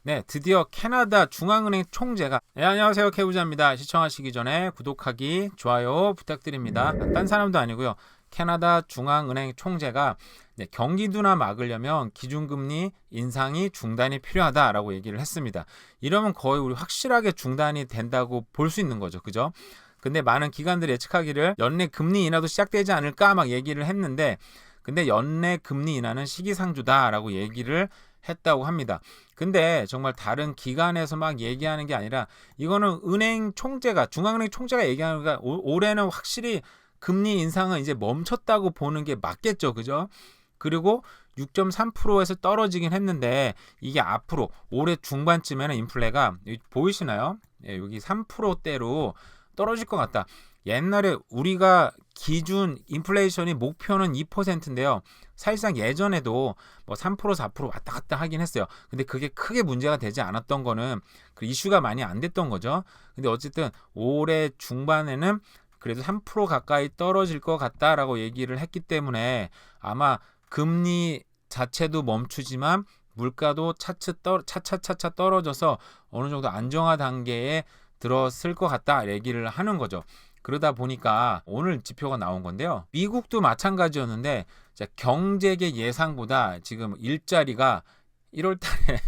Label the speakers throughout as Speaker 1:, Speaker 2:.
Speaker 1: 네, 드디어 캐나다 중앙은행 총재가 안녕하세요, 케부자입니다. 시청하시기 전에 구독하기, 좋아요 부탁드립니다. 딴 사람도 아니고요. 캐나다 중앙은행 총재가 경기 둔화 막으려면 기준금리 인상이 중단이 필요하다라고 얘기를 했습니다. 이러면 거의 우리 확실하게 중단이 된다고 볼 수 있는 거죠. 그죠? 근데 많은 기관들이 예측하기를 연내 금리 인하도 시작되지 않을까 막 얘기를 했는데, 근데 연내 금리 인하는 시기상조다라고 얘기를 했다고 합니다. 근데 정말 다른 기관에서 막 얘기하는 게 아니라 이거는 은행 총재가, 중앙은행 총재가 얘기하는 거가 올해는 확실히 금리 인상은 이제 멈췄다고 보는 게 맞겠죠. 그죠? 그리고 6.3%에서 떨어지긴 했는데 이게 앞으로 올해 중반쯤에는 인플레가 보이시나요? 예, 여기 3%대로 떨어질 것 같다. 옛날에 우리가 기준 인플레이션이 목표는 2%인데요. 사실상 예전에도 뭐 3% 4% 왔다 갔다 하긴 했어요. 근데 그게 크게 문제가 되지 않았던 거는 그 이슈가 많이 안 됐던 거죠. 근데 어쨌든 올해 중반에는 그래도 3% 가까이 떨어질 것 같다라고 얘기를 했기 때문에 아마 금리 자체도 멈추지만 물가도 차차차차 떨어져서 어느 정도 안정화 단계에 들었을 것 같다 얘기를 하는 거죠. 그러다 보니까 오늘 지표가 나온 건데요. 미국도 마찬가지였는데 경제계 예상보다 지금 일자리가 1월 달에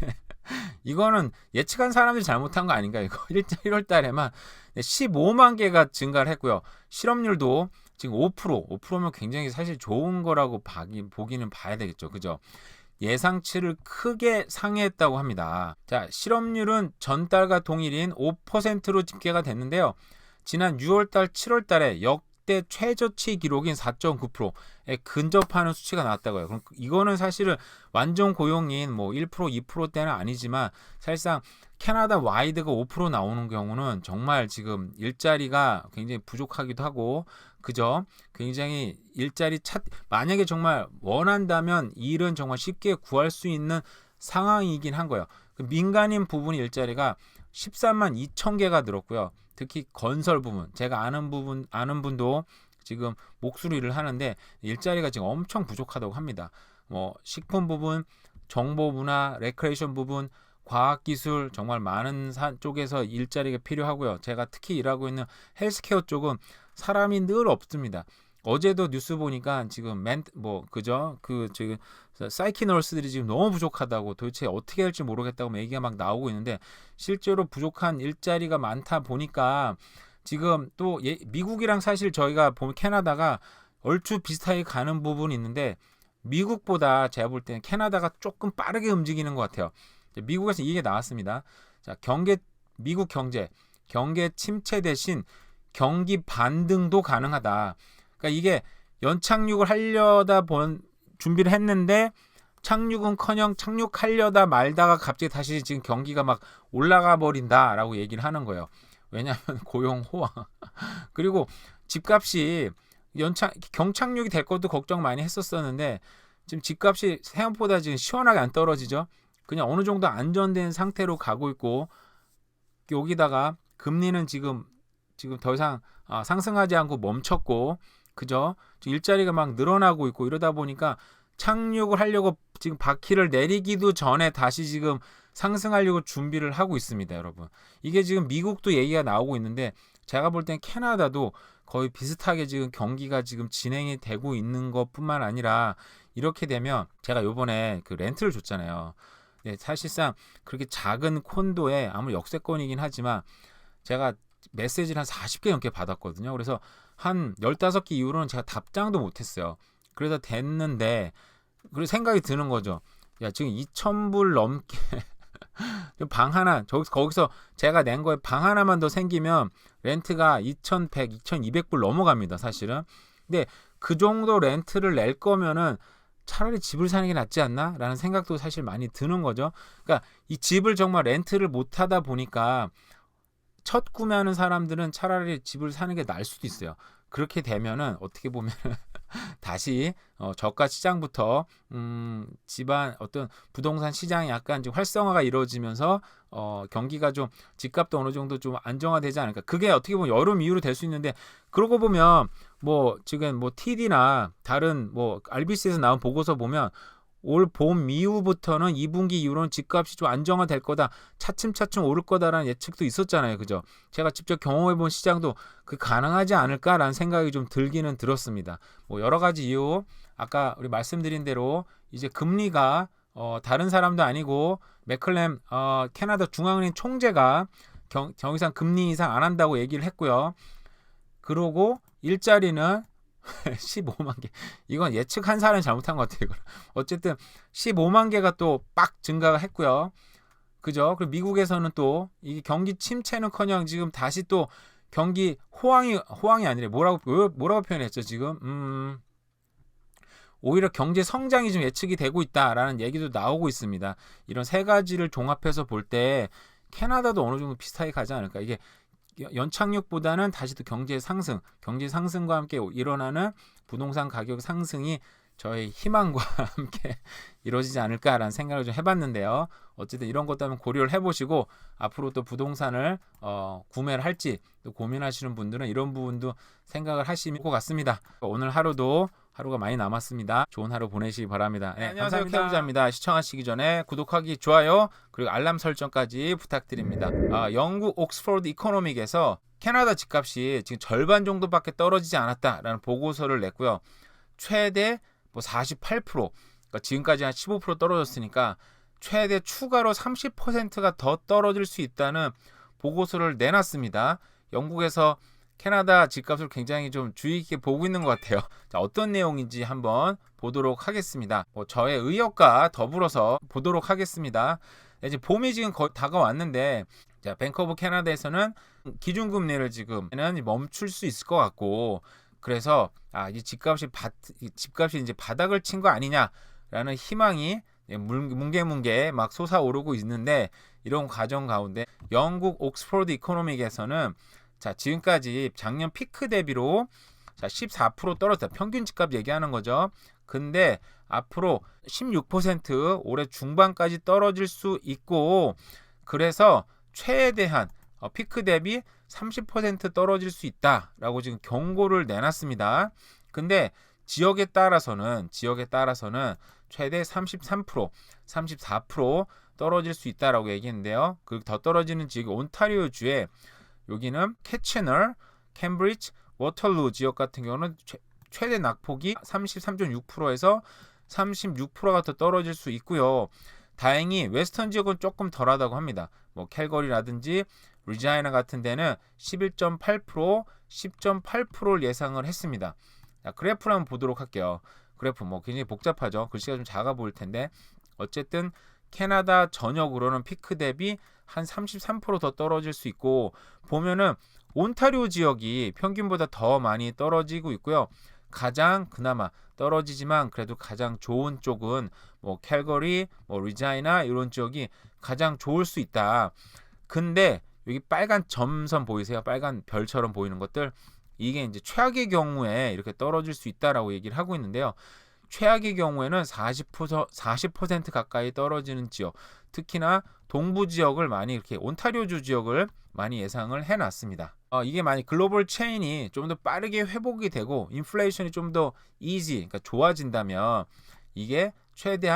Speaker 1: 이거는 예측한 사람들이 잘못한 거 아닌가 이거 1월 달에만 15만 개가 증가를 했고요. 실업률도 지금 5%면 굉장히 사실 좋은 거라고 보기는 봐야 되겠죠. 그죠? 예상치를 크게 상회했다고 합니다. 자, 실업률은 전달과 동일인 5%로 집계가 됐는데요. 지난 6월달, 7월달에 역대 최저치 기록인 4.9%에 근접하는 수치가 나왔다고요. 그럼 이거는 사실은 완전 고용인 뭐 1%, 2%대는 아니지만 사실상 캐나다 와이드가 5% 나오는 경우는 정말 지금 일자리가 굉장히 부족하기도 하고, 그죠? 굉장히 일자리 만약에 정말 원한다면 일은 정말 쉽게 구할 수 있는 상황이긴 한 거예요. 그 민간인 부분 일자리가 13만 2천 개가 늘었고요. 특히 건설 부분, 제가 아는 분도 지금 목수리를 하는데 일자리가 지금 엄청 부족하다고 합니다. 뭐 식품 부분, 정보 문화, 레크레이션 부분, 과학기술 정말 많은 쪽에서 일자리가 필요하고요. 제가 특히 일하고 있는 헬스케어 쪽은 사람이 늘 없습니다. 어제도 뉴스 보니까 지금 그죠? 지금 사이키 널스들이 지금 너무 부족하다고, 도대체 어떻게 할지 모르겠다고 얘기가 막 나오고 있는데 실제로 부족한 일자리가 많다 보니까 지금 또 미국이랑 사실 저희가 보면 캐나다가 얼추 비슷하게 가는 부분이 있는데 미국보다 제가 볼 때는 캐나다가 조금 빠르게 움직이는 것 같아요. 미국에서 이게 나왔습니다. 자, 미국 경제 침체 대신 경기 반등도 가능하다. 그러니까 이게 연착륙을 하려다 준비를 했는데 착륙은커녕 착륙하려다 말다가 갑자기 다시 지금 경기가 막 올라가 버린다라고 얘기를 하는 거예요. 왜냐하면 고용 호황 그리고 집값이 경착륙이 될 것도 걱정 많이 했었었는데 지금 집값이 생각보다 지금 시원하게 안 떨어지죠. 그냥 어느 정도 안정된 상태로 가고 있고, 여기다가 금리는 지금 더 이상 상승하지 않고 멈췄고, 그죠? 일자리가 막 늘어나고 있고 이러다 보니까 착륙을 하려고 지금 바퀴를 내리기도 전에 다시 지금 상승하려고 준비를 하고 있습니다, 여러분. 이게 지금 미국도 얘기가 나오고 있는데 제가 볼 땐 캐나다도 거의 비슷하게 지금 경기가 지금 진행이 되고 있는 것뿐만 아니라 이렇게 되면 제가 요번에 그 렌트를 줬잖아요. 네, 사실상 그렇게 작은 콘도에 아무리 역세권이긴 하지만 제가 메시지를 한 40개 넘게 받았거든요. 그래서 한 15개 이후로는 제가 답장도 못했어요. 그래서 됐는데 그리고 생각이 드는 거죠. 야, 지금 2,000불 넘게 방 하나, 거기서 제가 낸 거에 방 하나만 더 생기면 렌트가 2,100, 2,200불 넘어갑니다, 사실은. 근데 그 정도 렌트를 낼 거면은 차라리 집을 사는 게 낫지 않나? 라는 생각도 사실 많이 드는 거죠. 그러니까 이 집을 정말 렌트를 못 하다 보니까 첫 구매하는 사람들은 차라리 집을 사는 게 나을 수도 있어요. 그렇게 되면은 어떻게 보면 다시 저가 시장부터 집안 어떤 부동산 시장이 약간 좀 활성화가 이루어지면서 경기가 좀 집값도 어느 정도 좀 안정화되지 않을까. 그게 어떻게 보면 여름 이후로 될 수 있는데, 그러고 보면 뭐 지금 뭐 TD나 다른 뭐 RBC에서 나온 보고서 보면 올 봄 이후부터는 2분기 이후로는 집값이 좀 안정화될 거다. 차츰차츰 오를 거다라는 예측도 있었잖아요. 그죠? 제가 직접 경험해본 시장도 그 가능하지 않을까라는 생각이 좀 들기는 들었습니다. 뭐 여러 가지 이유, 아까 우리 말씀드린 대로 이제 금리가 다른 사람도 아니고 맥클램 캐나다 중앙은행 총재가 더 이상 금리 인상 안 한다고 얘기를 했고요. 그러고 일자리는 15만 개. 이건 예측한 사람이 잘못한 것 같아요. 어쨌든 15만 개가 또 빡 증가가 했고요. 그죠? 그리고 미국에서는 또 이 경기 침체는커녕 지금 다시 또 경기 호황이 아니래. 뭐라고 표현했죠, 지금? 오히려 경제 성장이 좀 예측이 되고 있다라는 얘기도 나오고 있습니다. 이런 세 가지를 종합해서 볼 때 캐나다도 어느 정도 비슷하게 가지 않을까. 이게 연착륙보다는 다시 또 경제 상승과 함께 일어나는 부동산 가격 상승이 저의 희망과 함께 이루어지지 않을까라는 생각을 좀 해봤는데요. 어쨌든 이런 것도 한번 고려를 해보시고 앞으로 또 부동산을 구매를 할지 또 고민하시는 분들은 이런 부분도 생각을 하시면 것 같습니다. 오늘 하루가 많이 남았습니다. 좋은 하루 보내시기 바랍니다. 네, 안녕하세요, K부자입니다. 시청하시기 전에 구독하기, 좋아요, 그리고 알람 설정까지 부탁드립니다. 영국 옥스퍼드 이코노믹에서 캐나다 집값이 지금 절반 정도밖에 떨어지지 않았다라는 보고서를 냈고요. 최대 48%, 그러니까 지금까지 한 15% 떨어졌으니까 최대 추가로 30%가 더 떨어질 수 있다는 보고서를 내놨습니다. 영국에서 캐나다 집값을 굉장히 좀 주의 깊게 보고 있는 것 같아요. 자, 어떤 내용인지 한번 보도록 하겠습니다. 저의 의역과 더불어서 보도록 하겠습니다. 이제 봄이 지금 거의 다가왔는데, 자, 뱅크 오브 캐나다에서는 기준금리를 지금은 멈출 수 있을 것 같고, 그래서 이 집값이 이제 바닥을 친 거 아니냐라는 희망이 뭉게뭉게 막 솟아오르고 있는데, 이런 과정 가운데 영국 옥스퍼드 이코노믹에서는 자, 지금까지 작년 피크 대비로 14% 떨어졌다. 평균 집값 얘기하는 거죠. 근데 앞으로 16% 올해 중반까지 떨어질 수 있고, 그래서 최대한 피크 대비 30% 떨어질 수 있다라고 지금 경고를 내놨습니다. 근데 지역에 따라서는 최대 33%, 34% 떨어질 수 있다라고 얘기했는데요. 그 더 떨어지는 지역이 온타리오주에, 여기는 캐치너, 캠브리지, 워털루 지역 같은 경우는 최대 낙폭이 33.6%에서 36%가 더 떨어질 수 있고요. 다행히 웨스턴 지역은 조금 덜하다고 합니다. 캘거리라든지 리자이나 같은 데는 11.8%, 10.8%를 예상을 했습니다. 자, 그래프를 한번 보도록 할게요. 그래프 굉장히 복잡하죠. 글씨가 좀 작아 보일 텐데, 어쨌든 캐나다 전역으로는 피크 대비 한 33% 더 떨어질 수 있고, 보면은 온타리오 지역이 평균보다 더 많이 떨어지고 있고요. 가장 그나마 떨어지지만 그래도 가장 좋은 쪽은 캘거리, 리자이나 이런 지역이 가장 좋을 수 있다. 근데 여기 빨간 점선 보이세요? 빨간 별처럼 보이는 것들, 이게 이제 최악의 경우에 이렇게 떨어질 수 있다라고 얘기를 하고 있는데요. 최악의 경우에는 40% 가까이 떨어지는 지역, 특히나 동부 지역을 많이 이렇게 온타리오주 지역을 많이 예상을 해놨습니다. 이게 만약 글로벌 체인이 좀 더 빠르게 회복이 되고 인플레이션이 좀 더 그러니까 좋아진다면, 이게 최대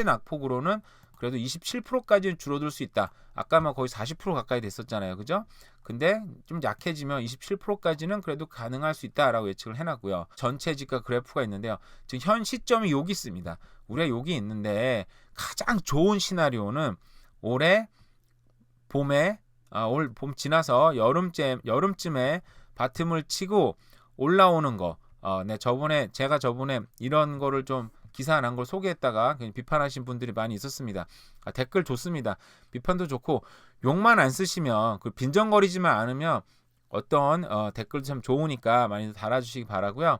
Speaker 1: 낙폭으로는 그래도 27%까지는 줄어들 수 있다. 아까만 거의 40% 가까이 됐었잖아요, 그죠? 근데 좀 약해지면 27%까지는 그래도 가능할 수 있다라고 예측을 해놨고요. 전체 지가 그래프가 있는데요. 지금 현 시점이 여기 있습니다. 우리가 여기 있는데, 가장 좋은 시나리오는 올해 봄에 올 봄 지나서 여름쯤에 바텀을 치고 올라오는 거. 제가 저번에 이런 거를 좀 기사 난 걸 소개했다가 비판하신 분들이 많이 있었습니다. 댓글 좋습니다. 비판도 좋고, 욕만 안 쓰시면, 빈정거리지만 않으면 어떤 댓글도 참 좋으니까 많이 달아주시기 바라고요.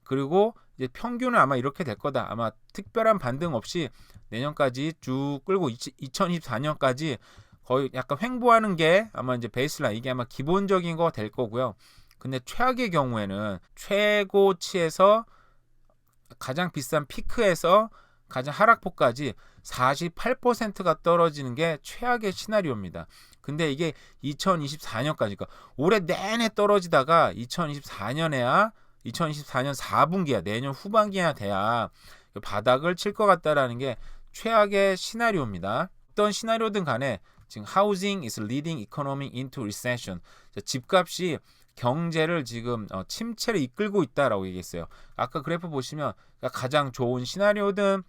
Speaker 1: 그리고 이제 평균은 아마 이렇게 될 거다. 아마 특별한 반등 없이 내년까지 쭉 끌고 2024년까지 거의 약간 횡보하는 게 아마 이제 베이스라인, 이게 아마 기본적인 거 될 거고요. 근데 최악의 경우에는 최고치에서 가장 비싼 피크에서 가장 하락폭까지 48%가 떨어지는 게 최악의 시나리오입니다. 근데 이게 2024년까지, 그러니까 올해 내내 떨어지다가 2024년 4분기야, 내년 후반기야 돼야 바닥을 칠 것 같다라는 게 최악의 시나리오입니다. 어떤 시나리오든 간에 지금 housing is leading economy into recession. 집값이 경제를 지금 침체를 이끌고 있다라고 얘기했어요. 아까 그래프 보시면 가장 좋은 시나리오도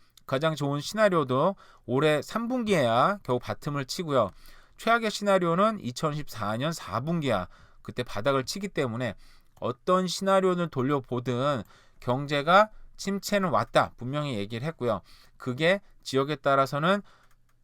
Speaker 1: 올해 3분기에야 겨우 바텀을 치고요. 최악의 시나리오는 2014년 4분기야. 그때 바닥을 치기 때문에 어떤 시나리오를 돌려보든 경제가 침체는 왔다 분명히 얘기를 했고요. 그게 지역에 따라서는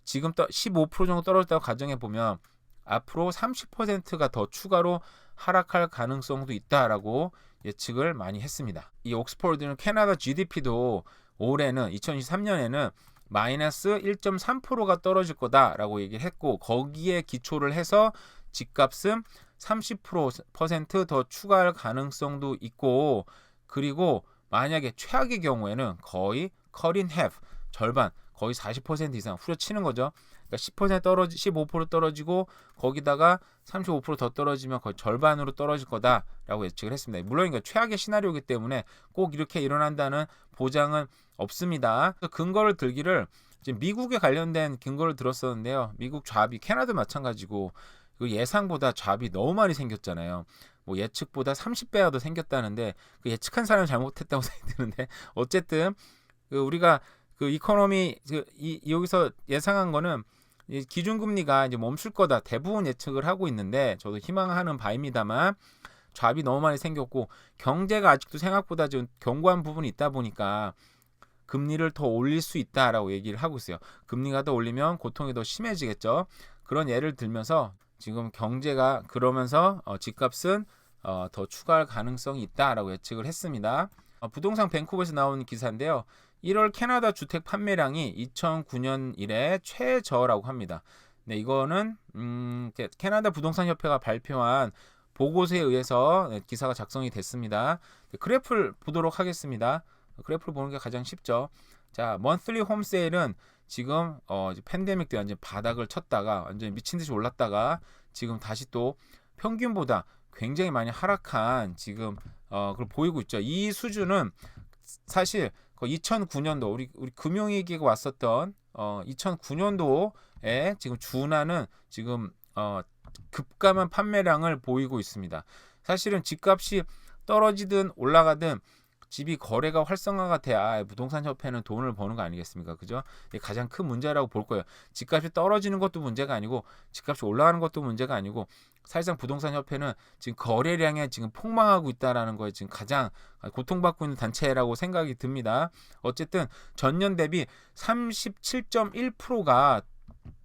Speaker 1: 지금 15% 정도 떨어졌다고 가정해 보면 앞으로 30%가 더 추가로 하락할 가능성도 있다라고 예측을 많이 했습니다. 이 옥스퍼드는 캐나다 GDP도 올해는 2023년에는 마이너스 1.3%가 떨어질 거다라고 얘기를 했고 거기에 기초를 해서 집값은 30%더 추가할 가능성도 있고 그리고 만약에 최악의 경우에는 거의 cut in half 절반 거의 40% 이상 후려치는 거죠. 그러니까 10% 떨어지 15% 떨어지고 거기다가 35%더 떨어지면 거의 절반으로 떨어질 거다라고 예측을 했습니다. 물론 이거 최악의 시나리오이기 때문에 꼭 이렇게 일어난다는 보장은 없습니다. 근거를 들기를 지금 미국에 관련된 근거를 들었었는데요. 미국 잡이 캐나다 마찬가지고 그 예상보다 잡이 너무 많이 생겼잖아요. 뭐 예측보다 30배가 더 생겼다는데 그 예측한 사람이 잘못했다고 생각이 드는데 어쨌든 그 우리가 그 이코노미 여기서 예상한 거는 기준금리가 이제 멈출 거다 대부분 예측을 하고 있는데 저도 희망하는 바입니다만 잡이 너무 많이 생겼고 경제가 아직도 생각보다 좀 견고한 부분이 있다 보니까 금리를 더 올릴 수 있다라고 얘기를 하고 있어요. 금리가 더 올리면 고통이 더 심해지겠죠. 그런 예를 들면서 지금 경제가 그러면서 집값은 더 추가할 가능성이 있다라고 예측을 했습니다. 부동산 밴쿠버에서 나온 기사인데요. 1월 캐나다 주택 판매량이 2009년 이래 최저라고 합니다. 네, 이거는 캐나다 부동산 협회가 발표한 보고서에 의해서 기사가 작성이 됐습니다. 그래프를 보도록 하겠습니다. 그래프를 보는 게 가장 쉽죠. 자, monthly home sale은 지금 팬데믹 때 완전 바닥을 쳤다가 완전 미친 듯이 올랐다가 지금 다시 또 평균보다 굉장히 많이 하락한 지금 그걸 보이고 있죠. 이 수준은 사실 2009년도 우리 금융위기가 왔었던 2009년도에 지금 준하는 지금 급감한 판매량을 보이고 있습니다. 사실은 집값이 떨어지든 올라가든 집이 거래가 활성화가 돼야 부동산 협회는 돈을 버는 거 아니겠습니까? 그죠? 이게 가장 큰 문제라고 볼 거예요. 집값이 떨어지는 것도 문제가 아니고 집값이 올라가는 것도 문제가 아니고 사실상 부동산 협회는 지금 거래량에 지금 폭망하고 있다라는 거에 지금 가장 고통받고 있는 단체라고 생각이 듭니다. 어쨌든 전년 대비 37.1%가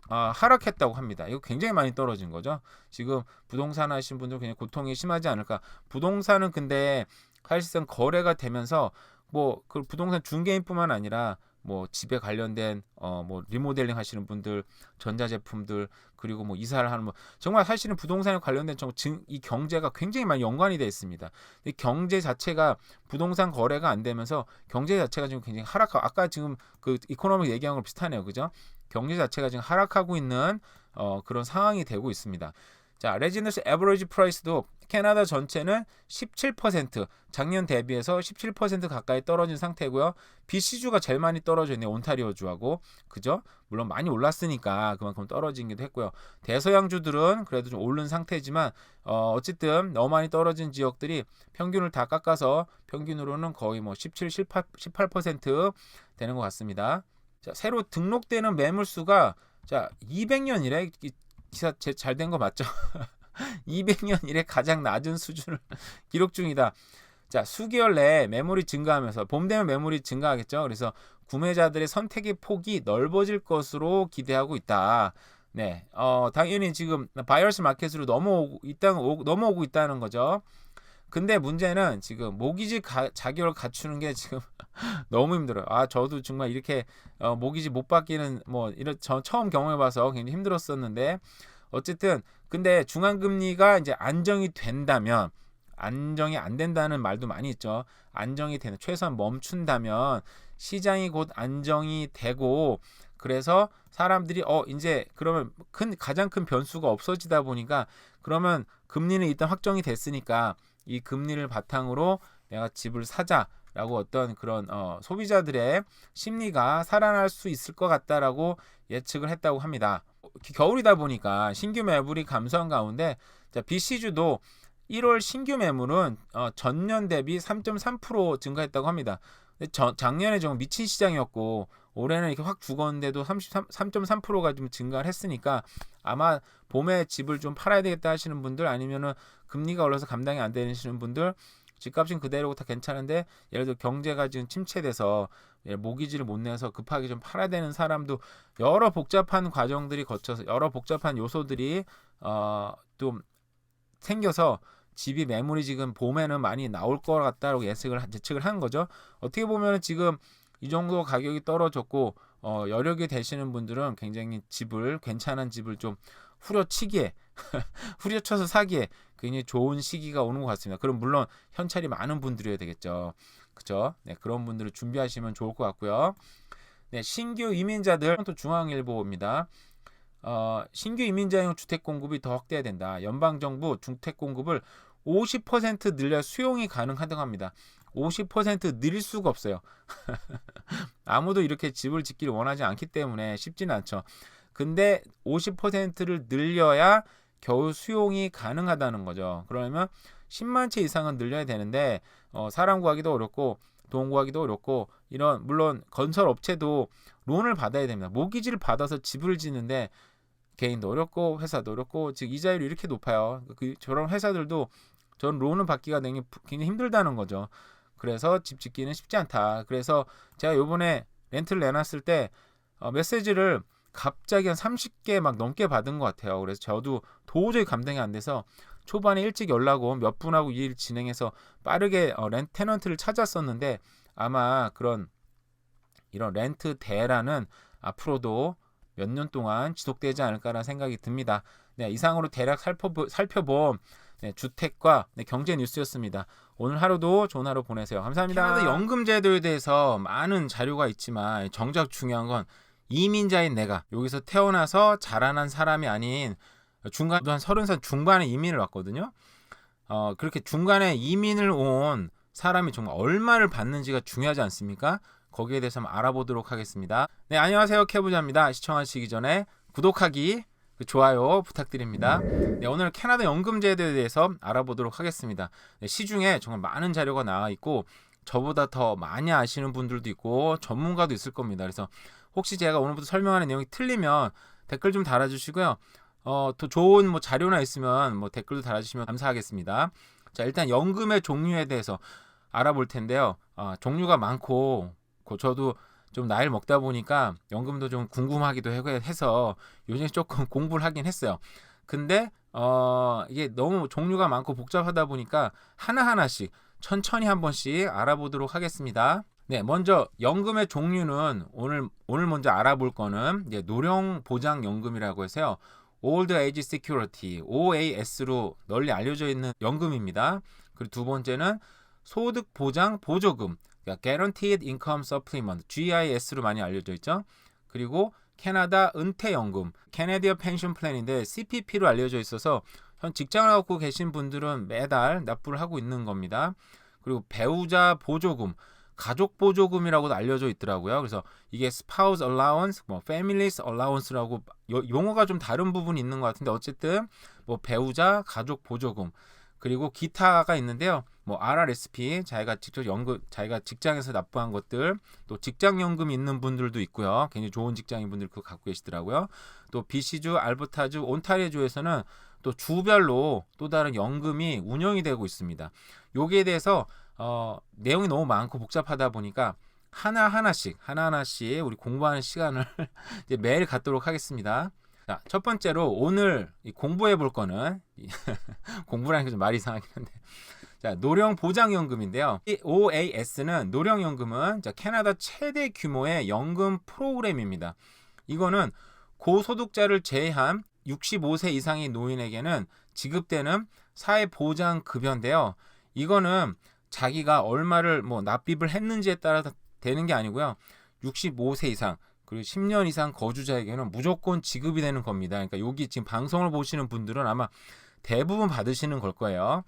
Speaker 1: 하락했다고 합니다. 이거 굉장히 많이 떨어진 거죠. 지금 부동산 하신 분들 굉장히 고통이 심하지 않을까. 부동산은 근데 사실상 거래가 되면서 뭐 그 부동산 중개인뿐만 아니라 뭐 집에 관련된 뭐 리모델링 하시는 분들, 전자제품들 그리고 뭐 이사를 하는 뭐 정말 사실은 부동산에 관련된 이 경제가 굉장히 많이 연관이 되어 있습니다. 이 경제 자체가 부동산 거래가 안 되면서 경제 자체가 지금 굉장히 하락하고 아까 지금 그 이코노믹 얘기한 거 비슷하네요, 그죠? 경제 자체가 지금 하락하고 있는 그런 상황이 되고 있습니다. 자, 레지던스 에버리지 프라이스도 캐나다 전체는 17% 작년 대비해서 17% 가까이 떨어진 상태고요. BC주가 제일 많이 떨어져 있네요. 온타리오주하고. 그죠? 물론 많이 올랐으니까 그만큼 떨어지기도 했고요. 대서양주들은 그래도 좀 오른 상태지만 어쨌든 너무 많이 떨어진 지역들이 평균을 다 깎아서 평균으로는 거의 뭐 17, 18% 되는 것 같습니다. 자, 새로 등록되는 매물수가 자, 200년 이래 기사 잘 된 거 맞죠? 200년 이래 가장 낮은 수준을 기록 중이다. 자, 수개월 내에 매물이 증가하면서 봄 되면 매물이 증가하겠죠. 그래서 구매자들의 선택의 폭이 넓어질 것으로 기대하고 있다. 네, 당연히 지금 바이어스 마켓으로 넘어오고 있다는 거죠. 근데 문제는 지금 모기지 자격을 갖추는 게 지금 너무 힘들어요. 저도 정말 이렇게 모기지 못 받기는 뭐 저 처음 경험해봐서 굉장히 힘들었었는데 어쨌든 근데 중앙금리가 이제 안정이 된다면 안정이 안 된다는 말도 많이 있죠. 안정이 되는 최소한 멈춘다면 시장이 곧 안정이 되고 그래서 사람들이 이제 그러면 가장 큰 변수가 없어지다 보니까 그러면 금리는 일단 확정이 됐으니까 이 금리를 바탕으로 내가 집을 사자 라고 어떤 그런 소비자들의 심리가 살아날 수 있을 것 같다라고 예측을 했다고 합니다. 겨울이다 보니까 신규 매물이 감소한 가운데 BC주도 1월 신규 매물은 전년 대비 3.3% 증가했다고 합니다. 작년에 좀 미친 시장이었고 올해는 이렇게 확 죽었는데도 3.3%가 좀 증가를 했으니까 아마 봄에 집을 좀 팔아야 되겠다 하시는 분들, 아니면은 금리가 올라서 감당이 안 되시는 분들, 집값은 그대로고 다 괜찮은데 예를 들어 경제가 지금 침체돼서 모기지를 못 내서 급하게 좀 팔아야 되는 사람도 여러 복잡한 과정들이 거쳐서 여러 복잡한 요소들이 좀 생겨서 집이 매물이 지금 봄에는 많이 나올 것 같다라고 예측을 한 거죠. 어떻게 보면 지금 이 정도 가격이 떨어졌고 여력이 되시는 분들은 굉장히 괜찮은 집을 좀 후려치기에 후려쳐서 사기에 굉장히 좋은 시기가 오는 것 같습니다. 그럼 물론 현찰이 많은 분들이어야 되겠죠. 그렇죠? 네, 그런 분들을 준비하시면 좋을 것 같고요. 네, 신규 이민자들 또 중앙일보입니다. 신규 이민자용 주택 공급이 더 확대해야 된다. 연방정부 주택 공급을 50% 늘려 수용이 가능하다고 합니다. 50% 늘릴 수가 없어요. 아무도 이렇게 집을 짓기를 원하지 않기 때문에 쉽지는 않죠. 근데 50%를 늘려야 겨우 수용이 가능하다는 거죠. 그러면 10만 채 이상은 늘려야 되는데 사람 구하기도 어렵고 돈 구하기도 어렵고, 이런 물론 건설 업체도 론을 받아야 됩니다. 모기지를 받아서 집을 짓는데 개인도 어렵고 회사도 어렵고, 즉 이자율이 이렇게 높아요. 저런 회사들도 저런 론을 받기가 굉장히 힘들다는 거죠. 그래서 집 짓기는 쉽지 않다. 그래서 제가 요번에 렌트를 내놨을 때 메시지를 갑자기 한 30개 막 넘게 받은 것 같아요. 그래서 저도 도저히 감당이 안 돼서 초반에 일찍 연락 온 몇 분하고 일 진행해서 빠르게 테넌트를 찾았었는데, 아마 이런 렌트 대란은 앞으로도 몇 년 동안 지속되지 않을까라는 생각이 듭니다. 네, 이상으로 대략 살펴본 주택과 경제 뉴스였습니다. 오늘 하루도 좋은 하루 보내세요. 감사합니다. 캐나다 연금 제도에 대해서 많은 자료가 있지만 정작 중요한 건 이민자인 내가 여기서 태어나서 자라난 사람이 아닌 중간도 한 30살 중반에 이민을 왔거든요. 그렇게 중간에 이민을 온 사람이 정말 얼마를 받는지가 중요하지 않습니까? 거기에 대해서 한번 알아보도록 하겠습니다. 네, 안녕하세요. 캐부자입니다. 시청하시기 전에 구독하기, 좋아요 부탁드립니다. 네, 오늘 캐나다 연금 제도에 대해서 알아보도록 하겠습니다. 네, 시중에 정말 많은 자료가 나와 있고 저보다 더 많이 아시는 분들도 있고 전문가도 있을 겁니다. 그래서 혹시 제가 오늘부터 설명하는 내용이 틀리면 댓글 좀 달아주시고요. 더 좋은 자료나 있으면 댓글도 달아주시면 감사하겠습니다. 자, 일단 연금의 종류에 대해서 알아볼 텐데요. 종류가 많고 저도 좀 나이를 먹다 보니까 연금도 좀 궁금하기도 해서 요즘에 조금 공부를 하긴 했어요. 근데 이게 너무 종류가 많고 복잡하다 보니까 하나하나씩 천천히 한 번씩 알아보도록 하겠습니다. 네, 먼저 연금의 종류는 오늘 먼저 알아볼 거는 노령보장연금이라고 해서요. Old Age Security, OAS로 널리 알려져 있는 연금입니다. 그리고 두 번째는 소득보장보조금, 그러니까 Guaranteed Income Supplement, GIS로 많이 알려져 있죠. 그리고 캐나다 은퇴연금, Canadian Pension Plan인데 CPP로 알려져 있어서 현 직장을 갖고 계신 분들은 매달 납부를 하고 있는 겁니다. 그리고 배우자 보조금, 가족 보조금이라고도 알려져 있더라고요. 그래서 이게 Spouse Allowance, Families Allowance라고 용어가 좀 다른 부분이 있는 것 같은데 어쨌든 배우자 가족 보조금, 그리고 기타가 있는데요. RRSP, 자기가 직장에서 납부한 것들, 또 직장연금 있는 분들도 있고요. 굉장히 좋은 직장인 분들 그거 갖고 계시더라고요. 또 BC주, 알버타주, 온타리오주에서는 또 주별로 또 다른 연금이 운영이 되고 있습니다. 여기에 대해서 내용이 너무 많고 복잡하다 보니까 하나하나씩 우리 공부하는 시간을 이제 매일 갖도록 하겠습니다. 자, 첫 번째로 오늘 공부해 볼 거는 공부라는 게 좀 말이 이상하긴 한데, 자, 노령보장연금인데요. 이 OAS는 노령연금은 캐나다 최대 규모의 연금 프로그램입니다. 이거는 고소득자를 제외한 65세 이상의 노인에게는 지급되는 사회보장급여인데요. 이거는 자기가 얼마를 납입을 했는지에 따라 되는 게 아니고요. 65세 이상 그리고 10년 이상 거주자에게는 무조건 지급이 되는 겁니다. 그러니까 여기 지금 방송을 보시는 분들은 아마 대부분 받으시는 걸 거예요.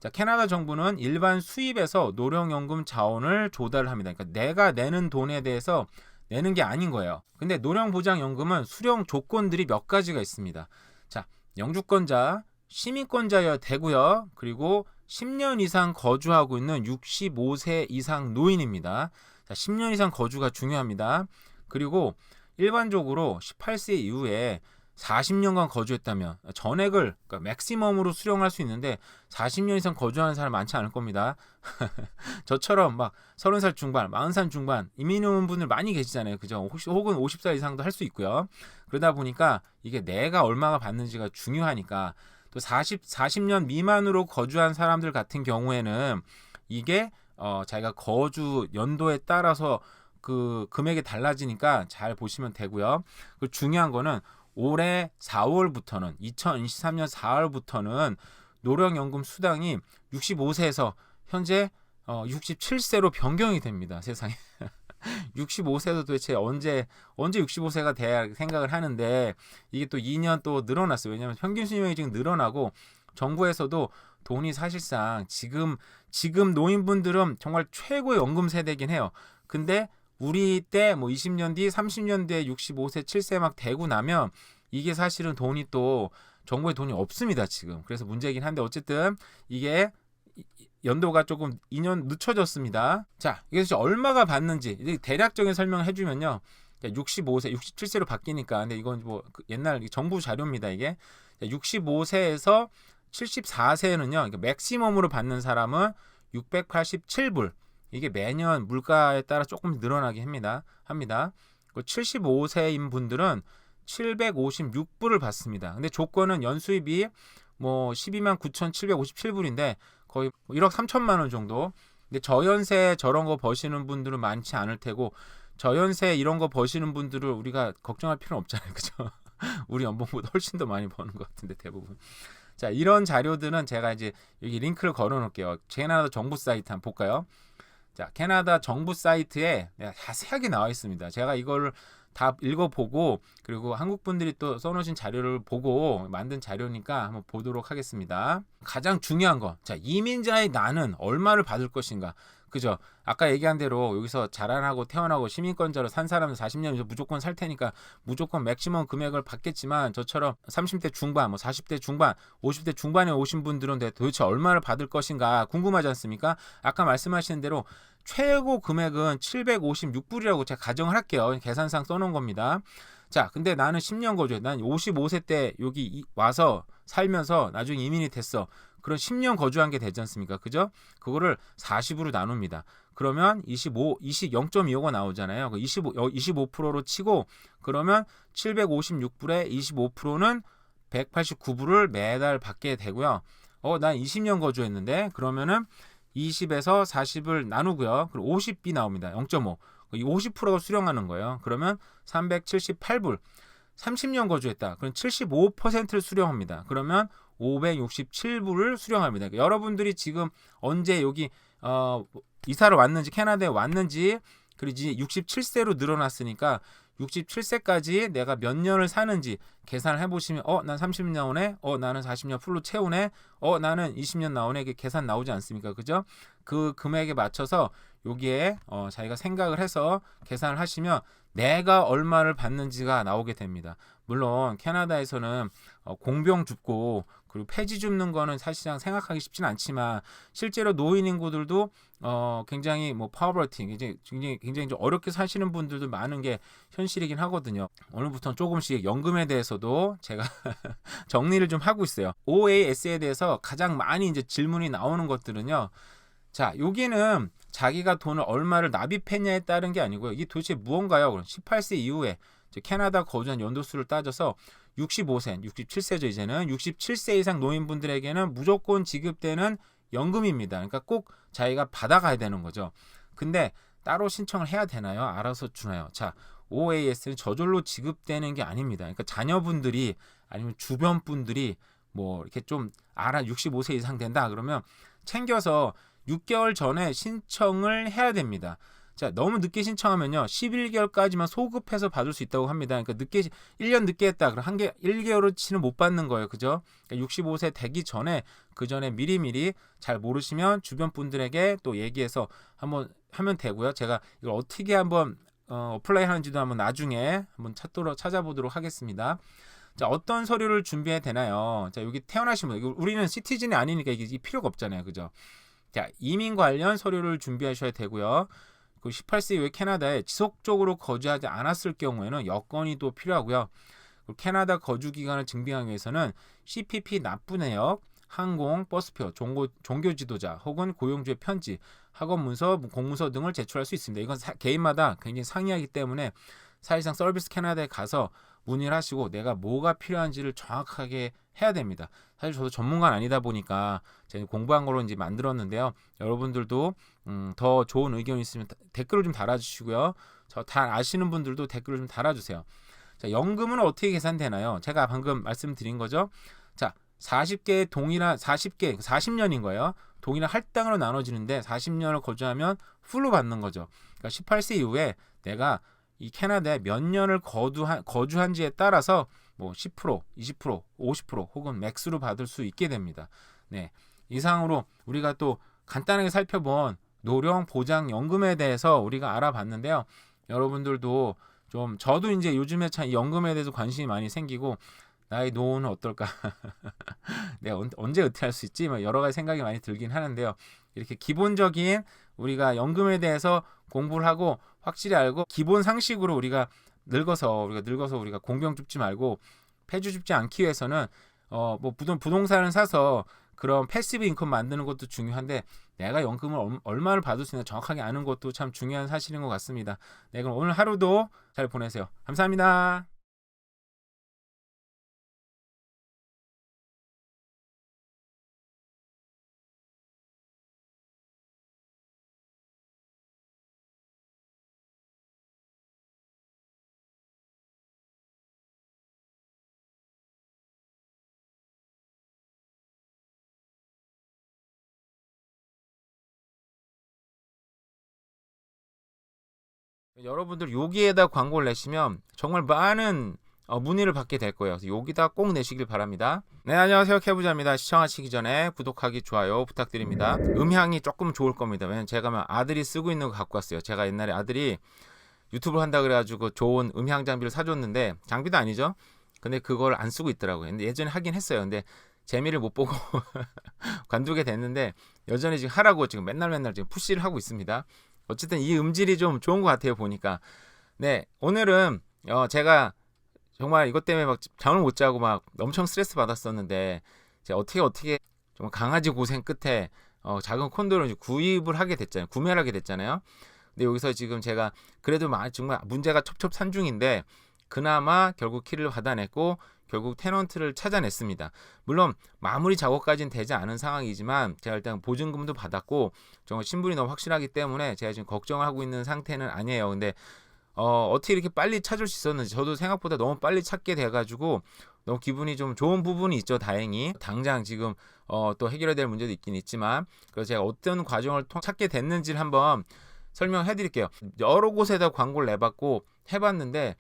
Speaker 1: 자, 캐나다 정부는 일반 수입에서 노령연금 자원을 조달을 합니다. 그러니까 내가 내는 돈에 대해서 내는 게 아닌 거예요. 근데 노령보장연금은 수령 조건들이 몇 가지가 있습니다. 자, 영주권자, 시민권자여야 되고요. 그리고 10년 이상 거주하고 있는 65세 이상 노인입니다. 자, 10년 이상 거주가 중요합니다. 그리고 일반적으로 18세 이후에 40년간 거주했다면 전액을 그러니까 맥시멈으로 수령할 수 있는데 40년 이상 거주하는 사람 많지 않을 겁니다. 저처럼 막 30살 중반, 40살 중반 이민 온 분들 많이 계시잖아요. 그죠? 혹은 50살 이상도 할 수 있고요. 그러다 보니까 이게 내가 얼마가 받는지가 중요하니까 또 40년 미만으로 거주한 사람들 같은 경우에는 이게 자기가 거주 연도에 따라서 그 금액이 달라지니까 잘 보시면 되고요. 그 중요한 거는 올해 4월부터는 2023년 4월부터는 노령연금 수당이 65세에서 현재 67세로 변경이 됩니다. 세상에. 65세도 도대체 언제 65세가 돼야 생각을 하는데 이게 또 2년 또 늘어났어요. 왜냐하면 평균 수명이 지금 늘어나고 정부에서도 돈이 사실상 지금 노인분들은 정말 최고의 연금 세대긴 해요. 근데 우리 때 뭐 20년 뒤, 30년 뒤에 65세, 7세 막 되고 나면 이게 사실은 돈이 또 정부에 돈이 없습니다, 지금. 그래서 문제이긴 한데 어쨌든 이게 연도가 조금 2년 늦춰졌습니다. 자, 이게 얼마가 받는지 대략적인 설명을 해주면요. 65세, 67세로 바뀌니까. 근데 이건 뭐 옛날 정부 자료입니다, 이게. 65세에서 74세는요, 맥시멈으로 받는 사람은 687불. 이게 매년 물가에 따라 조금 늘어나게 합니다. 75세인 분들은 756불을 받습니다. 근데 조건은 연수입이 뭐 12만 9,757불인데 거의 1억 3천만 원 정도. 근데 저연세 저런 거 버시는 분들은 많지 않을 테고 저연세 이런 거 버시는 분들을 우리가 걱정할 필요는 없잖아요. 그죠? 우리 연봉보다 훨씬 더 많이 버는 것 같은데 대부분. 자, 이런 자료들은 제가 이제 여기 링크를 걸어 놓을게요. 캐나다 정부 사이트 한번 볼까요? 자, 캐나다 정부 사이트에 자세하게 나와 있습니다. 제가 이걸 다 읽어보고 그리고 한국 분들이 또 써놓으신 자료를 보고 만든 자료니까 한번 보도록 하겠습니다. 가장 중요한 거, 자, 이민자의 나는 얼마를 받을 것인가? 그죠? 아까 얘기한 대로 여기서 자라나고 태어나고 시민권자로 산 사람은 40년에서 무조건 살 테니까 무조건 맥시멈 금액을 받겠지만 저처럼 30대 중반, 뭐 40대 중반, 50대 중반에 오신 분들은 도대체 얼마를 받을 것인가 궁금하지 않습니까? 아까 말씀하신 대로 최고 금액은 756불이라고 제가 가정을 할게요. 계산상 써놓은 겁니다. 자, 근데 나는 10년 거주해. 난 55세 때 여기 와서 살면서 나중에 이민이 됐어. 그런 10년 거주한 게 되지 않습니까? 그죠? 그거를 40으로 나눕니다. 그러면 0.25가 나오잖아요. 25%로 치고 그러면 756불에 25%는 189불을 매달 받게 되고요. 난 20년 거주했는데 그러면은 20에서 40을 나누고요. 그리고 50비 나옵니다. 0.5. 이 50%가 수령하는 거예요. 그러면 378불. 30년 거주했다. 그럼 75%를 수령합니다. 그러면 567불을 수령합니다. 그러니까 여러분들이 지금 언제 여기 이사를 왔는지 캐나다에 왔는지 그리고 이제 67세로 늘어났으니까 67세까지 내가 몇 년을 사는지 계산을 해보시면 난 30년 나오네, 나는 40년 풀로 채우네, 나는 20년 나오네. 이게 계산 나오지 않습니까? 그죠? 그 금액에 맞춰서 여기에 자기가 생각을 해서 계산을 하시면 내가 얼마를 받는지가 나오게 됩니다. 물론 캐나다에서는 공병 줍고 그리고 폐지 줍는 거는 사실상 생각하기 쉽지는 않지만 실제로 노인 인구들도 굉장히 뭐 파버티 굉장히 좀 어렵게 사시는 분들도 많은 게 현실이긴 하거든요. 오늘부터는 조금씩 연금에 대해서도 제가 정리를 좀 하고 있어요. OAS에 대해서 가장 많이 이제 질문이 나오는 것들은요. 자, 여기는 자기가 돈을 얼마를 납입했냐에 따른 게 아니고요. 이게 도대체 무언가요? 그럼 18세 이후에 캐나다 거주한 연도수를 따져서 65세, 67세죠. 이제는 67세 이상 노인분들에게는 무조건 지급되는 연금입니다. 그러니까 꼭 자기가 받아가야 되는 거죠. 근데 따로 신청을 해야 되나요? 알아서 주나요? 자, OAS는 저절로 지급되는 게 아닙니다. 그러니까 자녀분들이 아니면 주변 분들이 뭐 이렇게 좀 65세 이상 된다 그러면 챙겨서 6개월 전에 신청을 해야 됩니다. 자, 너무 늦게 신청하면요. 11개월까지만 소급해서 받을 수 있다고 합니다. 그러니까 1년 늦게 했다. 그럼 1개월어치는 못 받는 거예요. 그죠? 그러니까 65세 되기 전에 그 전에 미리미리 잘 모르시면 주변 분들에게 또 얘기해서 한번 하면 되고요. 제가 이걸 어떻게 한번 어플라이 하는지도 한번 나중에 한번 찾아보도록 하겠습니다. 자, 어떤 서류를 준비해야 되나요? 자, 여기 태어나신 분, 우리는 시티즌이 아니니까 이게 필요가 없잖아요. 그죠? 자, 이민 관련 서류를 준비하셔야 되고요. 그 18세 이후에 캐나다에 지속적으로 거주하지 않았을 경우에는 여건이 또 필요하고요. 캐나다 거주 기간을 증빙하기 위해서는 CPP 납부 내역, 항공, 버스표, 종교 지도자 혹은 고용주의 편지, 학원 문서, 공문서 등을 제출할 수 있습니다. 이건 개인마다 굉장히 상이하기 때문에 사실상 서비스 캐나다에 가서 문의를 하시고 내가 뭐가 필요한지를 정확하게 해야 됩니다. 사실 저도 전문가는 아니다 보니까 제가 공부한 거로 이제 만들었는데요. 여러분들도 더 좋은 의견이 있으면 댓글을 좀 달아주시고요. 저 다 아시는 분들도 댓글을 좀 달아주세요. 자, 연금은 어떻게 계산되나요? 제가 방금 말씀드린 거죠. 자, 40개의 동일한 40년인 거예요. 동일한 할당으로 나눠지는데 40년을 거주하면 풀로 받는 거죠. 그러니까 18세 이후에 내가 이 캐나다에 몇 년을 거주한지에 따라서 뭐 10%, 20%, 50% 혹은 맥스로 받을 수 있게 됩니다. 네, 이상으로 우리가 또 간단하게 살펴본 노령 보장 연금에 대해서 우리가 알아봤는데요. 여러분들도 좀 저도 이제 요즘에 참 연금에 대해서 관심이 많이 생기고 나의 노후는 어떨까? 내가 언제 은퇴할 수 있지? 뭐 여러 가지 생각이 많이 들긴 하는데요. 이렇게 기본적인 우리가 연금에 대해서 공부를 하고 확실히 알고 기본 상식으로 우리가 늙어서 우리가 공병 줍지 말고 폐주 줍지 않기 위해서는 뭐 부동산을 사서 그런 패시브 인컴 만드는 것도 중요한데 내가 연금을 얼마를 받을 수 있나 정확하게 아는 것도 참 중요한 사실인 것 같습니다. 네, 그럼 오늘 하루도 잘 보내세요. 감사합니다. 여러분들 여기에다 광고를 내시면 정말 많은 문의를 받게 될 거예요. 그래서 여기다 꼭 내시길 바랍니다. 네, 안녕하세요. 캐부자입니다. 시청하시기 전에 구독하기, 좋아요 부탁드립니다. 음향이 조금 좋을 겁니다. 왜냐면 제가 아들이 쓰고 있는 거 갖고 왔어요. 제가 옛날에 아들이 유튜브를 한다 그래가지고 좋은 음향 장비를 사줬는데 장비도 아니죠. 근데 그걸 안 쓰고 있더라고요. 근데 예전에 하긴 했어요. 근데 재미를 못 보고 관두게 됐는데 여전히 지금 하라고 지금 맨날 지금 푸시를 하고 있습니다. 어쨌든 이 음질이 좀 좋은 것 같아요 보니까. 네, 오늘은 제가 정말 이것 때문에 막 잠을 못 자고 막 엄청 스트레스 받았었는데 제가 어떻게 정말 강아지 고생 끝에 작은 콘도를 구매를 하게 됐잖아요. 근데 여기서 지금 제가 그래도 정말 문제가 첩첩산중인데 그나마 결국 키를 받아냈고 결국 테넌트를 찾아냈습니다. 물론 마무리 작업까지는 되지 않은 상황이지만 제가 일단 보증금도 받았고 정말 신분이 너무 확실하기 때문에 제가 지금 걱정을 하고 있는 상태는 아니에요. 근데 어떻게 이렇게 빨리 찾을 수 있었는지 저도 생각보다 너무 빨리 찾게 돼가지고 너무 기분이 좀 좋은 부분이 있죠. 다행히 당장 지금 또 해결해야 될 문제도 있긴 있지만 그래서 제가 어떤 과정을 찾게 됐는지를 한번 설명해 드릴게요. 여러 곳에다 광고를 내봤고 해봤는데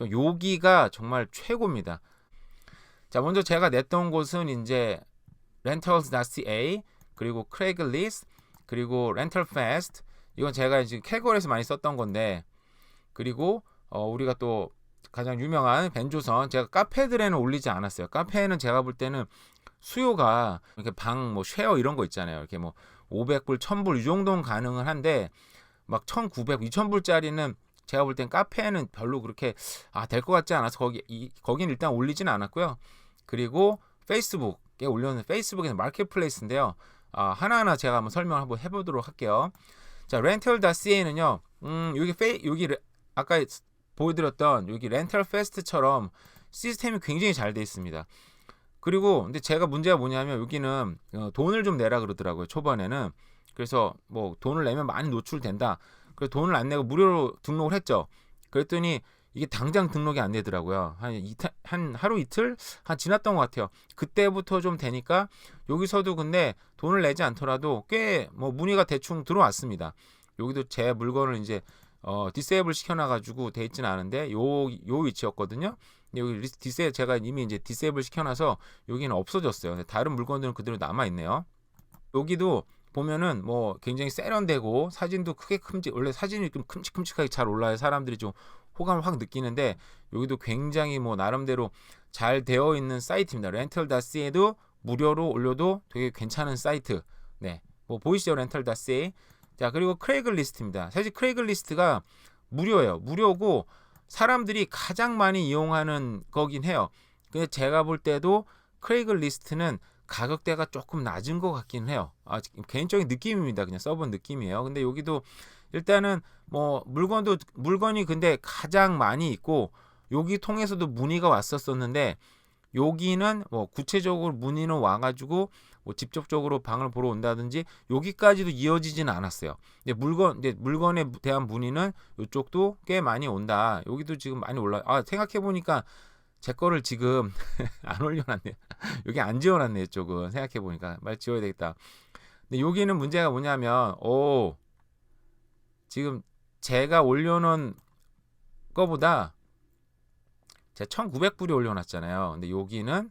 Speaker 1: 여기가 정말 최고입니다. 자, 먼저 제가 냈던 곳은 이제 rentals.ca 그리고 craigslist 그리고 rentalfast. 이건 제가 지금 캘거리에서 많이 썼던 건데 그리고 우리가 또 가장 유명한 벤조선. 제가 카페들에는 올리지 않았어요. 카페에는 제가 볼 때는 수요가 이렇게 뭐 쉐어 이런 거 있잖아요. 이렇게 뭐 500불, 1000불 이 정도는 가능은 한데 막 1900, 2000불짜리는 제가 볼 땐 카페에는 별로 그렇게 될 것 같지 않아서 거긴 일단 올리지는 않았고요. 그리고 페이스북에 올렸는 페이스북에는 마켓플레이스인데요. 하나하나 제가 한번 설명을 한번 해보도록 할게요. 자, rental.ca는요. 여기 아까 보여드렸던 여기 렌탈 페스트처럼 시스템이 굉장히 잘 돼 있습니다. 그리고 근데 제가 문제가 뭐냐면 여기는 돈을 좀 내라 그러더라고요. 초반에는. 그래서 뭐 돈을 내면 많이 노출된다. 그래서 돈을 안 내고 무료로 등록을 했죠. 그랬더니 이게 당장 등록이 안 되더라고요. 한 하루 이틀 지났던 것 같아요. 그때부터 좀 되니까 여기서도 근데 돈을 내지 않더라도 꽤 뭐 문의가 대충 들어왔습니다. 여기도 제 물건을 이제 디세이블 시켜놔가지고 돼 있지는 않은데 요 위치였거든요. 여기 제가 이미 이제 디세이블 시켜놔서 여기는 없어졌어요. 근데 다른 물건들은 그대로 남아 있네요. 여기도 보면은 뭐 굉장히 세련되고 사진도 크게 원래 사진이 좀 큼직큼직하게 잘 올라야 사람들이 좀 호감을 확 느끼는데 여기도 굉장히 뭐 나름대로 잘 되어 있는 사이트입니다. 렌털.ca도 무료로 올려도 되게 괜찮은 사이트. 네, 뭐 보이시죠? 렌털.ca. 자, 그리고 크레이글리스트입니다. 사실 크레이글리스트가 무료예요. 무료고 사람들이 가장 많이 이용하는 거긴 해요. 근데 제가 볼 때도 크레이글리스트는 가격대가 조금 낮은 것 같긴 해요. 개인적인 느낌입니다. 그냥 써본 느낌이에요. 근데 여기도 일단은 뭐 물건이 근데 가장 많이 있고 여기 통해서도 문의가 왔었었는데 여기는 뭐 구체적으로 문의는 와가지고 뭐 직접적으로 방을 보러 온다든지 여기까지도 이어지지는 않았어요. 근데 물건에 대한 문의는 이쪽도 꽤 많이 온다. 여기도 지금 많이 생각해 보니까 제 거를 지금 안 올려놨네요. 여기 안 지워놨네. 이쪽은 생각해 보니까 말 지워야 되겠다. 근데 여기는 문제가 뭐냐면 지금 제가 올려놓은 거보다 제가 1900불이 올려놨잖아요. 근데 여기는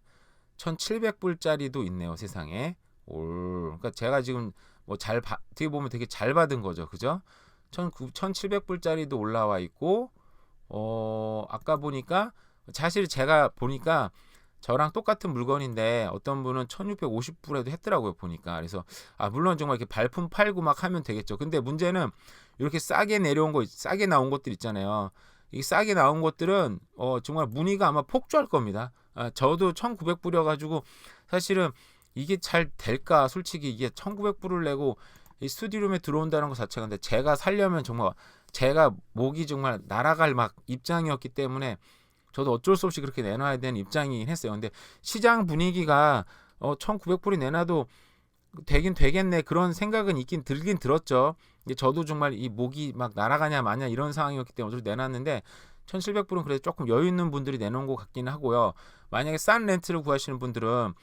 Speaker 1: 1700불짜리도 있네요. 세상에. 그러니까 제가 지금 뭐 어떻게 보면 되게 잘 받은 거죠. 그죠? 1700불짜리도 올라와 있고 아까 보니까 사실 제가 보니까 저랑 똑같은 물건인데 어떤 분은 1650불에도 했더라고요. 보니까. 그래서 물론 정말 이렇게 발품 팔고 막 하면 되겠죠. 근데 문제는 이렇게 싸게 나온 것들 있잖아요. 이 싸게 나온 것들은 정말 문의가 아마 폭주할 겁니다. 저도 1900불이어가지고 사실은 이게 잘 될까? 솔직히 이게 1900불을 내고 이 스튜디오룸에 들어온다는 것 자체가 근데 제가 살려면 정말 제가 목이 정말 날아갈 막 입장이었기 때문에 저도 어쩔 수 없이 그렇게 내놔야 되는 입장이긴 했어요. 근데 시장 분위기가 1900불이 내놔도 되긴 되겠네 그런 생각은 들긴 들었죠. 저도 정말 이 목이 막 날아가냐 마냐 이런 상황이었기 때문에 어차피 내놨는데 1700불은 그래도 조금 여유 있는 분들이 내놓은 것 같기는 하고요. 만약에 싼 렌트를 구하시는 분들은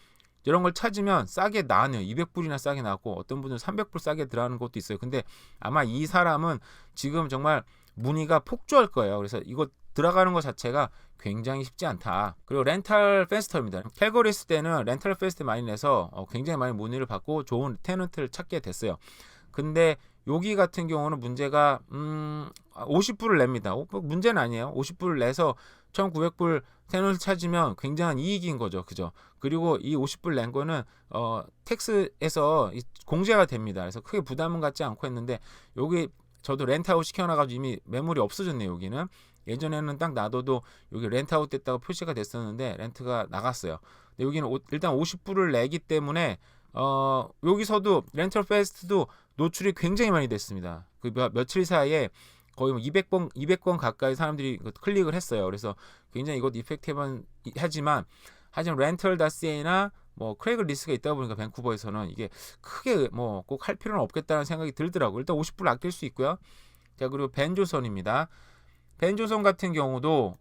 Speaker 1: 이런 걸 찾으면 싸게 나와요. 200불이나 싸게 나왔고 어떤 분들은 300불 싸게 들어가는 것도 있어요. 근데 아마 이 사람은 지금 정말 문의가 폭주할 거예요. 그래서 이거 들어가는 것 자체가 굉장히 쉽지 않다. 그리고 렌탈 페스터입니다. 캘거리 있을 때는 렌탈 페스터 많이 내서 굉장히 많이 문의를 받고 좋은 테넌트를 찾게 됐어요. 근데 여기 같은 경우는 문제가 50불을 냅니다. 문제는 아니에요. 50불을 내서 1900불 테넌트 찾으면 굉장한 이익인 거죠. 그죠? 그리고 이 50불 낸 거는 텍스에서 공제가 됩니다. 그래서 크게 부담은 갖지 않고 했는데 여기 저도 렌트아웃 시켜놔가지고 이미 매물이 없어졌네요. 여기는 예전에는 딱 놔둬도 여기 렌트아웃 됐다고 표시가 됐었는데 렌트가 나갔어요. 근데 여기는 일단 50불을 내기 때문에 여기서도 렌털 페스트도 노출이 굉장히 많이 됐습니다. 그 며칠 사이에 거의 200건 가까이 사람들이 클릭을 했어요. 그래서 굉장히 이것도 이펙티브한 하지만 렌털.ca나 뭐 크레이글리스트가 있다 보니까 밴쿠버에서는 이게 크게 뭐 꼭 할 필요는 없겠다는 생각이 들더라고요. 일단 50불 아낄 수 있고요. 자, 그리고 벤조선입니다. 벤조선 같은 경우도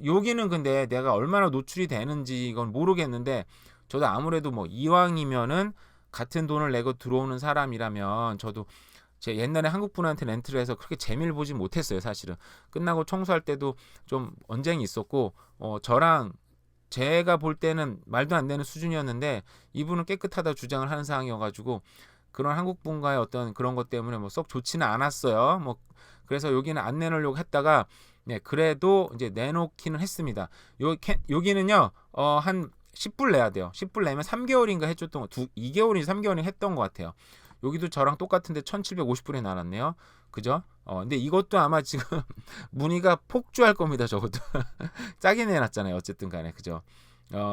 Speaker 1: 여기는 근데 내가 얼마나 노출이 되는지 이건 모르겠는데 저도 아무래도 뭐 이왕이면은 같은 돈을 내고 들어오는 사람이라면 저도 제 옛날에 한국 분한테 렌트를 해서 그렇게 재미를 보지 못했어요. 사실은 끝나고 청소할 때도 좀 언쟁이 있었고 저랑 제가 볼 때는 말도 안 되는 수준이었는데 이분은 깨끗하다 주장을 하는 상황이어가지고 그런 한국 분과의 어떤 그런 것 때문에 뭐 썩 좋지는 않았어요. 뭐 그래서 여기는 안 내놓으려고 했다가 그래도 이제 내놓기는 했습니다. 여기는요 한 10불 내야 돼요. 10불 내면 3개월인가 해줬던 거 2개월인지 3개월인가 했던 것 같아요. 여기도 저랑 똑같은데 1750불에 나눴네요. 그죠? 근데 이것도 아마 지금 문의가 폭주할 겁니다. 저것도 짜게 내놨잖아요. 어쨌든 간에 그죠?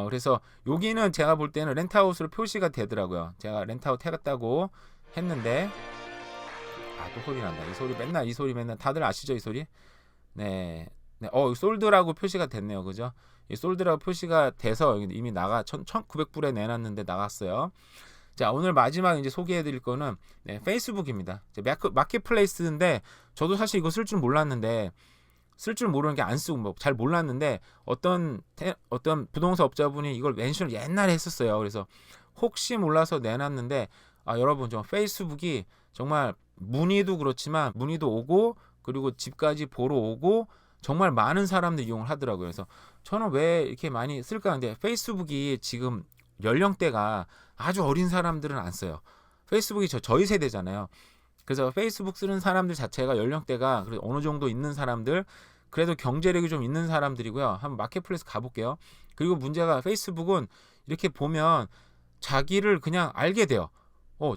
Speaker 1: 그래서 여기는 제가 볼 때는 렌트아웃으로 표시가 되더라고요. 제가 렌트아웃 해갔다고 했는데 또 소리 난다. 이 소리 맨날 다들 아시죠? 이 소리? 네. 솔드라고 표시가 됐네요. 그죠? 이 솔드라고 표시가 돼서 이미 1900불에 내놨는데 나갔어요. 자, 오늘 마지막 이제 소개해 드릴 거는 페이스북입니다. 마켓플레이스인데 저도 사실 이거 쓸 줄 몰랐는데 쓸 줄 모르는 게 안 쓰고 뭐 잘 몰랐는데 어떤 부동산 업자분이 이걸 멘션을 옛날에 했었어요. 그래서 혹시 몰라서 내놨는데 여러분 좀 페이스북이 정말 문의도 그렇지만 문의도 오고 그리고 집까지 보러 오고 정말 많은 사람들이 이용을 하더라고요. 그래서 저는 왜 이렇게 많이 쓸까 하는데 페이스북이 지금 연령대가 아주 어린 사람들은 안 써요. 페이스북이 저희 세대잖아요. 그래서 페이스북 쓰는 사람들 자체가 연령대가 그래도 어느 정도 있는 사람들, 그래도 경제력이 좀 있는 사람들이고요. 한번 마켓플레이스 가볼게요. 그리고 문제가 페이스북은 이렇게 보면 자기를 그냥 알게 돼요.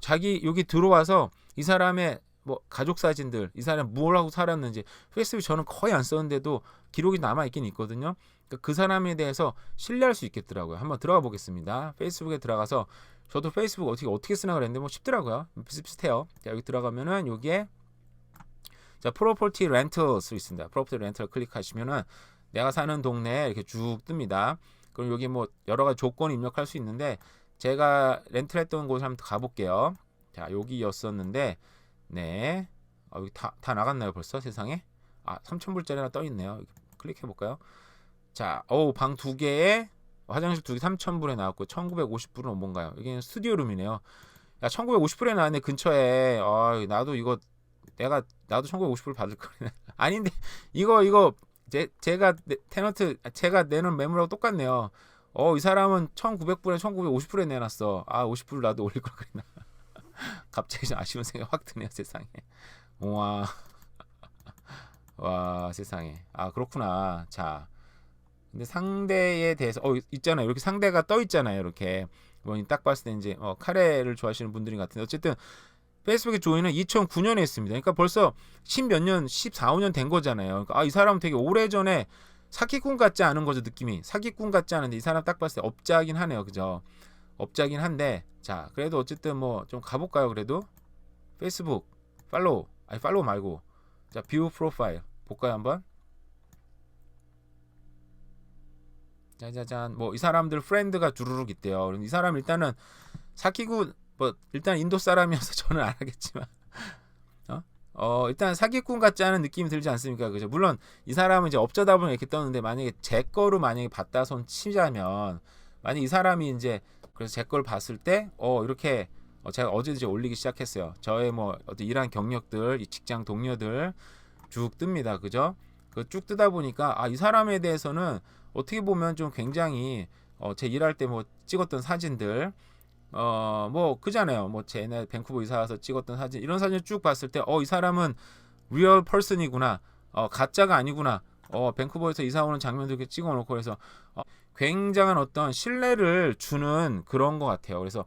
Speaker 1: 자기 여기 들어와서 이 사람의 뭐 가족 사진들, 이 사람 뭘 하고 살았는지 페이스북 저는 거의 안 썼는데도 기록이 남아 있긴 있거든요. 그러니까 그 사람에 대해서 신뢰할 수 있겠더라고요. 한번 들어가 보겠습니다. 페이스북에 들어가서 저도 페이스북 어떻게 쓰나 그랬는데 뭐 쉽더라고요. 비슷비슷해요. 자, 여기 들어가면은 여기에 자 프로퍼티 렌털스 있습니다. 프로퍼티 렌털 클릭하시면은 내가 사는 동네에 이렇게 쭉 뜹니다. 그럼 여기 뭐 여러 가지 조건을 입력할 수 있는데 제가 렌트했던 곳을 한번 가볼게요. 자 여기였었는데 네 여기 다 나갔나요 벌써 세상에? 3,000불짜리 하나 떠 있네요. 클릭해 볼까요? 자 방 2개에 화장실 2개 3,000불에 나왔고 1,950불은 뭔가요? 여기는 스튜디오룸이네요. 야 1,950불에 나왔네 근처에. 나도 이거 나도 1,950불 받을 거네. 아닌데 이거 제가 테너트 제가 내는 매물하고 똑같네요. 이 사람은 1,900불에 1,950불에 내놨어. 50불 나도 올릴 걸 그랬나. 갑자기 좀 아쉬운 생각 확 드네요 세상에. 와 세상에. 그렇구나. 자 근데 상대에 대해서 있잖아요. 이렇게 상대가 떠 있잖아요. 이렇게 딱 봤을 때 이제 카레를 좋아하시는 분들인 것 같은데 어쨌든 페이스북에 조인은 2009년에 했습니다. 그러니까 벌써 10몇 년, 14, 15년 된 거잖아요. 그러니까 이 사람은 되게 오래전에 사기꾼 같지 않은 거죠, 느낌이. 사기꾼 같지 않은데 이 사람 딱 봤을 때 업자긴 하네요. 그죠? 업자긴 한데 자, 그래도 어쨌든 뭐 좀 가볼까요? 그래도 페이스북 팔로우 말고 자, 뷰 프로파일 볼까요, 한번? 짜자잔. 뭐 이 사람들 프렌드가 주르륵 있대요. 이 사람 일단은 사기꾼 일단 인도 사람이어서 저는 안 하겠지만 일단 사기꾼 같지 않은 느낌이 들지 않습니까? 그죠? 물론 이 사람은 이제 업자다 보니 이렇게 떴는데 만약에 제 거로 만약에 봤다 손 치자면 만약 이 사람이 이제 그래서 제 걸 봤을 때 이렇게 제가 어제 이제 올리기 시작했어요. 저의 뭐 어떤 일한 경력들, 이 직장 동료들 쭉 뜹니다. 그죠? 그 쭉 뜨다 보니까 이 사람에 대해서는 어떻게 보면 좀 굉장히 제 일할 때 뭐 찍었던 사진들 뭐 그잖아요. 뭐 쟤네 밴쿠버 이사 와서 찍었던 사진 이런 사진을 쭉 봤을 때 이 사람은 리얼 퍼슨이구나. 가짜가 아니구나. 밴쿠버에서 이사 오는 장면도 이렇게 찍어 놓고 그래서 굉장한 어떤 신뢰를 주는 그런 것 같아요. 그래서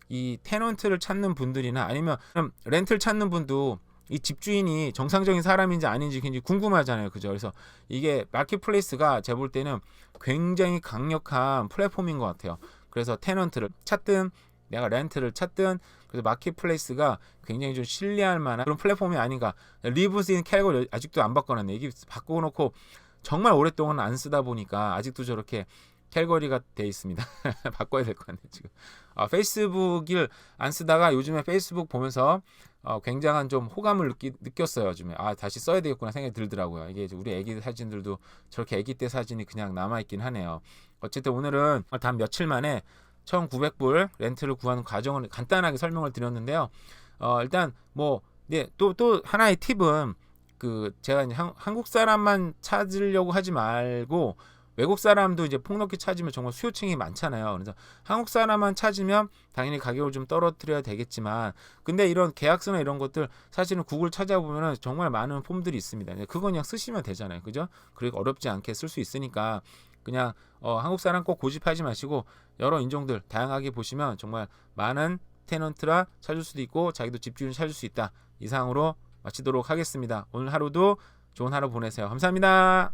Speaker 1: 이 테넌트를 찾는 분들이나 아니면 렌트를 찾는 분도 이 집주인이 정상적인 사람인지 아닌지 굉장히 궁금하잖아요. 그죠? 그래서 이게 마켓플레이스가 제가 볼 때는 굉장히 강력한 플랫폼인 것 같아요. 그래서 테넌트를 찾든 내가 렌트를 찾든 그래서 마켓플레이스가 굉장히 좀 신뢰할 만한 그런 플랫폼이 아닌가. 리브스 인 캘거리 아직도 안 바꿔놨네. 이게 바꿔놓고 정말 오랫동안 안 쓰다 보니까 아직도 저렇게 캘거리가 돼 있습니다. 바꿔야 될 것 같네 지금. 페이스북을 안 쓰다가 요즘에 페이스북 보면서 굉장한 좀 호감을 느꼈어요. 요즘에 다시 써야 되겠구나 생각이 들더라고요. 이게 우리 애기 사진들도 저렇게 애기 때 사진이 그냥 남아있긴 하네요. 어쨌든 오늘은 단 며칠 만에 1,900불 렌트를 구하는 과정을 간단하게 설명을 드렸는데요. 일단 뭐 또 하나의 팁은 제가 이제 한국 사람만 찾으려고 하지 말고 외국 사람도 이제 폭넓게 찾으면 정말 수요층이 많잖아요. 그래서 한국 사람만 찾으면 당연히 가격을 좀 떨어뜨려야 되겠지만 근데 이런 계약서나 이런 것들 사실은 구글 찾아보면 정말 많은 폼들이 있습니다. 그건 그냥 쓰시면 되잖아요. 그죠? 그리고 어렵지 않게 쓸 수 있으니까 그냥 한국 사람 꼭 고집하지 마시고 여러 인종들 다양하게 보시면 정말 많은 테넌트라 찾을 수도 있고 자기도 집주인 찾을 수 있다. 이상으로 마치도록 하겠습니다. 오늘 하루도 좋은 하루 보내세요. 감사합니다.